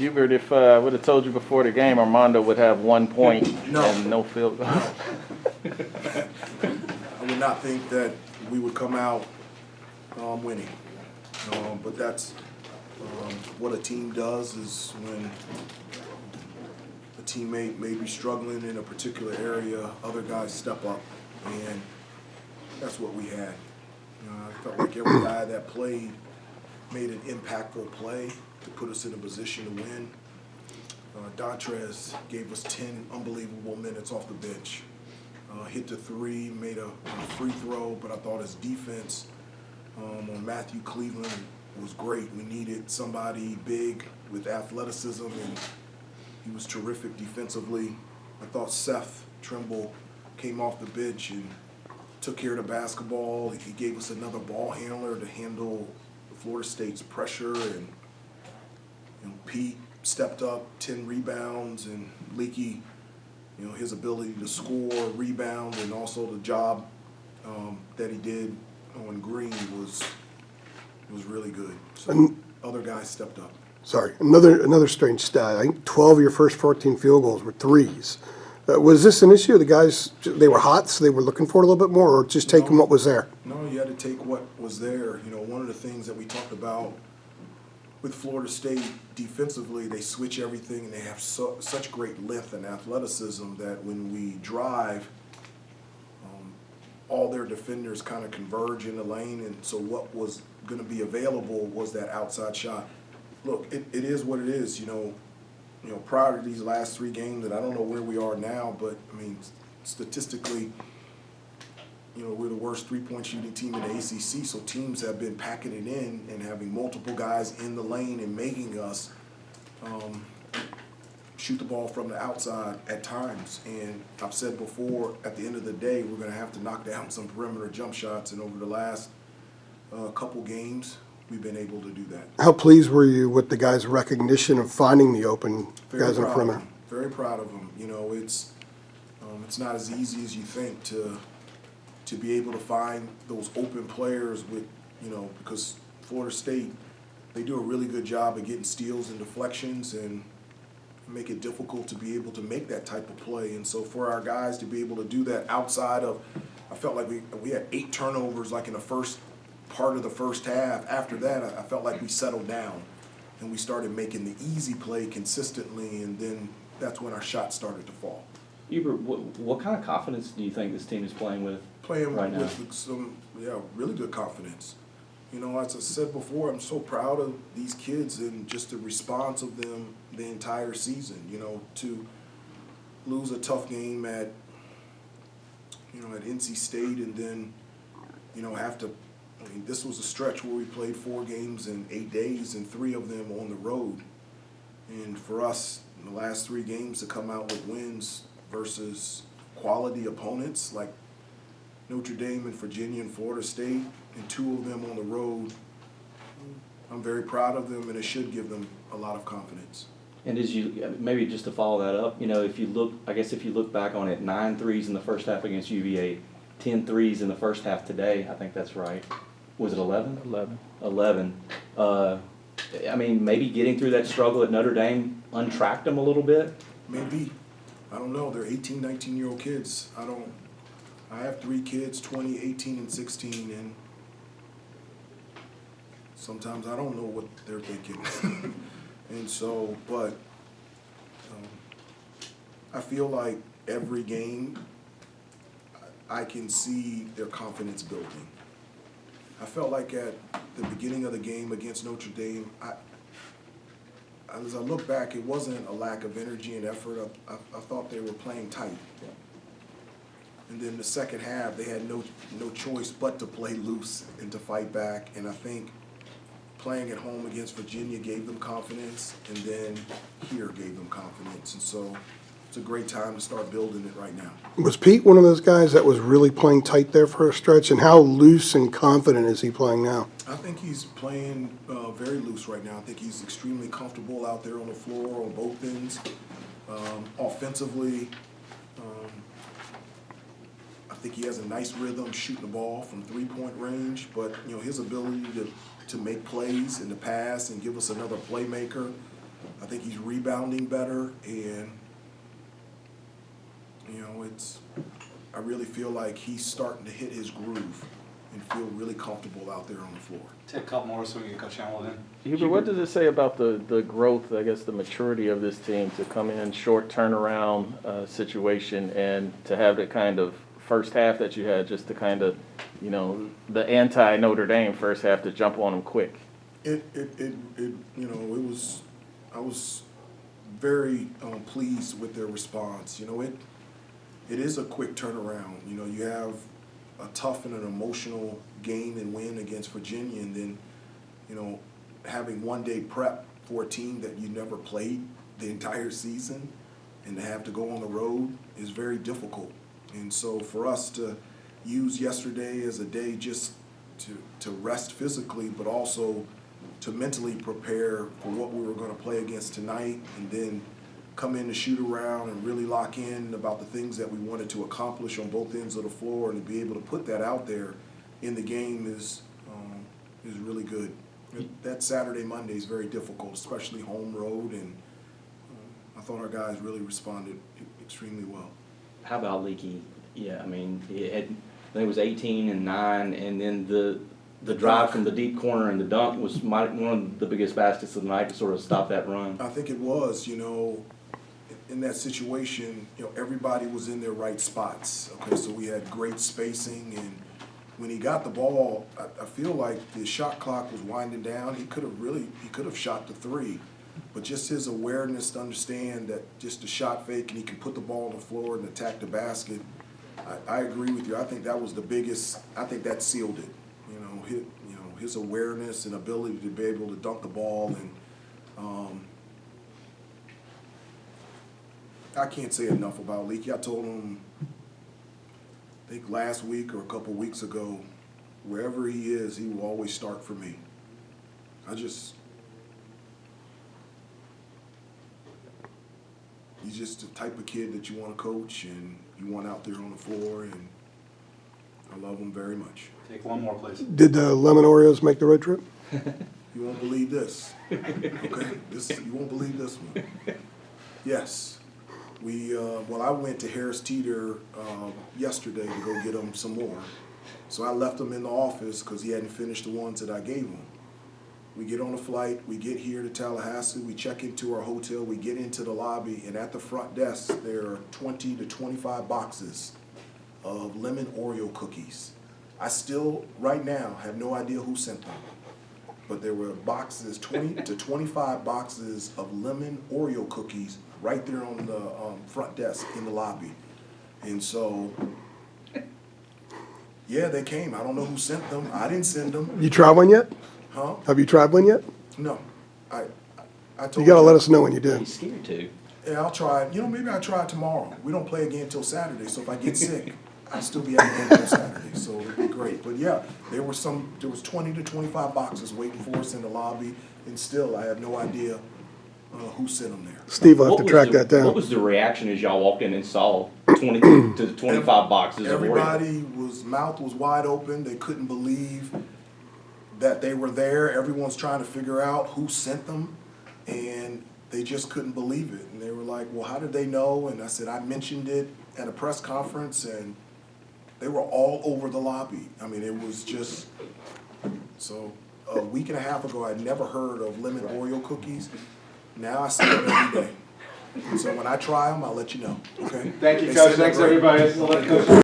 Hubert, if I would have told you before the game Armando would have 1 point and no field goal. I would not think that we would come out winning. But that's what a team does is when a teammate may be struggling in a particular area, other guys step up, and that's what we had. I felt like every guy that played made an impactful play to put us in a position to win. Dontrez gave us 10 unbelievable minutes off the bench. Hit the three, made a free throw, but I thought his defense on Matthew Cleveland was great. We needed somebody big with athleticism, and he was terrific defensively. I thought Seth Trimble came off the bench and took care of the basketball. He gave us another ball handler to handle Florida State's pressure, and Pete stepped up, 10 rebounds, and Leaky, his ability to score, rebound, and also the job that he did on Green was really good. So other guys stepped up. Sorry, another strange stat. I think 12 of your first 14 field goals were threes. Was this an issue? The guys, they were hot, so they were looking for it a little bit more, or just taking what was there? No, you had to take what was there. One of the things that we talked about with Florida State defensively, they switch everything, and they have such great length and athleticism that when we drive, all their defenders kind of converge in the lane, and so what was going to be available was that outside shot. Look, it is what it is. Prior to these last 3 games, and I don't know where we are now, but statistically, we're the worst three-point shooting team in the ACC, so teams have been packing it in and having multiple guys in the lane and making us shoot the ball from the outside at times. And I've said before, at the end of the day, we're going to have to knock down some perimeter jump shots, and over the last couple games, we've been able to do that. How pleased were you with the guys' recognition of finding the open guys on the perimeter? Very proud of them. It's not as easy as you think to be able to find those open players with, because Florida State, they do a really good job of getting steals and deflections and make it difficult to be able to make that type of play. And so for our guys to be able to do that outside of, I felt like we had 8 turnovers like in the first part of the first half. After that, I felt like we settled down and we started making the easy play consistently, and then that's when our shots started to fall. Hubert, what kind of confidence do you think this team is playing with? Right now? With some, really good confidence. As I said before, I'm so proud of these kids and just the response of them the entire season. To lose a tough game at NC State, and then have to. This was a stretch where we played 4 games in 8 days, and 3 of them on the road. And for us, in the last 3 games, to come out with wins versus quality opponents like Notre Dame and Virginia and Florida State, and 2 of them on the road, I'm very proud of them, and it should give them a lot of confidence. And maybe just to follow that up, if you look back on it, 9 threes in the first half against UVA, 10 threes in the first half today. I think that's right. Was it 11? 11. Maybe getting through that struggle at Notre Dame untracked them a little bit. Maybe. I don't know. They're 18, 19-year-old kids. I have 3 kids, 20, 18, and 16, and sometimes I don't know what they're thinking. And so, but I feel like every game I can see their confidence building. I felt like at the beginning of the game against Notre Dame, as I look back, it wasn't a lack of energy and effort. I thought they were playing tight. And then the second half, they had no choice but to play loose and to fight back. And I think playing at home against Virginia gave them confidence, and then here gave them confidence. And so it's a great time to start building it right now. Was Pete one of those guys that was really playing tight there for a stretch? And how loose and confident is he playing now? I think he's playing very loose right now. I think he's extremely comfortable out there on the floor on both ends. Offensively, I think he has a nice rhythm shooting the ball from 3-point range, but his ability to make plays in the pass and give us another playmaker, I think he's rebounding better, and, I really feel like he's starting to hit his groove and feel really comfortable out there on the floor. Take a couple more so we can get Coach Hamilton in. Hubert, what does it say about the growth, I guess, the maturity of this team to come in short turnaround situation and to have the kind of first half that you had, just to kind of, the anti-Notre Dame first half to jump on them quick? I was very pleased with their response. It is a quick turnaround. You have a tough and an emotional game and win against Virginia, and then, having 1 day prep for a team that you never played the entire season and to have to go on the road is very difficult. And so for us to use yesterday as a day just to rest physically, but also to mentally prepare for what we were going to play against tonight, and then come in to shoot around and really lock in about the things that we wanted to accomplish on both ends of the floor, and to be able to put that out there in the game is really good. That Saturday, Monday is very difficult, especially home road, and I thought our guys really responded extremely well. How about Leaky? Yeah, I mean, I think it was 18 and 9, and then the drive from the deep corner and the dunk was one of the biggest baskets of the night to sort of stop that run. I think it was, in that situation, everybody was in their right spots. Okay, so we had great spacing, and when he got the ball, I feel like the shot clock was winding down. He could have shot the three, but just his awareness to understand that just a shot fake and he can put the ball on the floor and attack the basket. I agree with you. I think that was the biggest. I think that sealed it. His awareness and ability to be able to dunk the ball, and I can't say enough about Leaky. I told him, I think last week or a couple weeks ago, wherever he is, he will always start for me. He's just the type of kid that you want to coach and you want out there on the floor, and I love him very much. Take one more, please. Did the Lemon Oreos make the road trip? You won't believe this. Okay, you won't believe this one. Yes, I went to Harris Teeter yesterday to go get him some more. So I left him in the office because he hadn't finished the ones that I gave him. We get on a flight, we get here to Tallahassee, we check into our hotel, we get into the lobby, and at the front desk there are 20 to 25 boxes of lemon Oreo cookies. I still, right now, have no idea who sent them. But there were boxes, 20 to 25 boxes of lemon Oreo cookies right there on the front desk in the lobby. And so, yeah, they came. I don't know who sent them. I didn't send them. You tried one yet? Huh? Have you tried one yet? No. I told You gotta let us know when you do. He's scared to. Yeah, I'll try it. Maybe I'll try it tomorrow. We don't play again until Saturday, so if I get sick, I'll still be at the game until Saturday, so it'll be great. But yeah, there was 20 to 25 boxes waiting for us in the lobby, and still I have no idea who sent them there. Steve will have What to was track the- that down. What was the reaction as y'all walked in and saw 20 to 25 boxes of Oreos? Everybody mouth was wide open. They couldn't believe that they were there. Everyone's trying to figure out who sent them, and they just couldn't believe it. And they were like, well, how did they know? And I said, I mentioned it at a press conference, and they were all over the lobby. I mean, it was just, so a week and a half ago, I'd never heard of lemon Oreo cookies. Now I see them every day. So when I try them, I'll let you know, okay? Thank you, They Coach. said they're Thanks, great. everybody. So let Coach